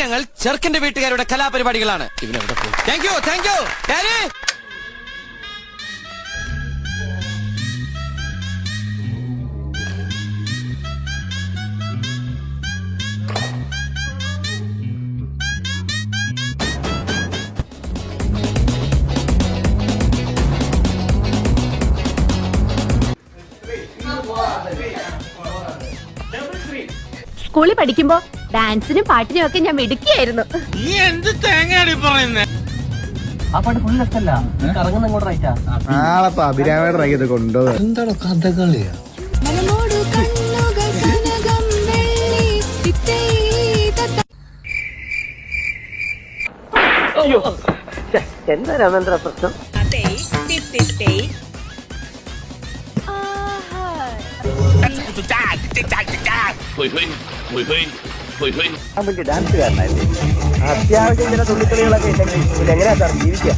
ഞങ്ങൾ ചെറുക്കന്റെ വീട്ടുകാരുടെ കലാപരിപാടികളാണ്. Thank you thank you. സ്കൂളിൽ പഠിക്കുമ്പോ ഡാൻസിനും പാട്ടിനും ഒക്കെ ഞാൻ മിടുക്കിയായിരുന്നു. അഭിരാമയുടെ കൊണ്ടുപോകും. എന്താണ് കഥകളിയാ? എന്താ രാമേന്ദ്ര പ്രശ്നം? ഡാൻസുകാരനല്ലേ, അത്യാവശ്യം ചില തുള്ളിക്കളികളൊക്കെ ഉണ്ടെങ്കിൽ എങ്ങനെയാ സാർ ജീവിക്കുക?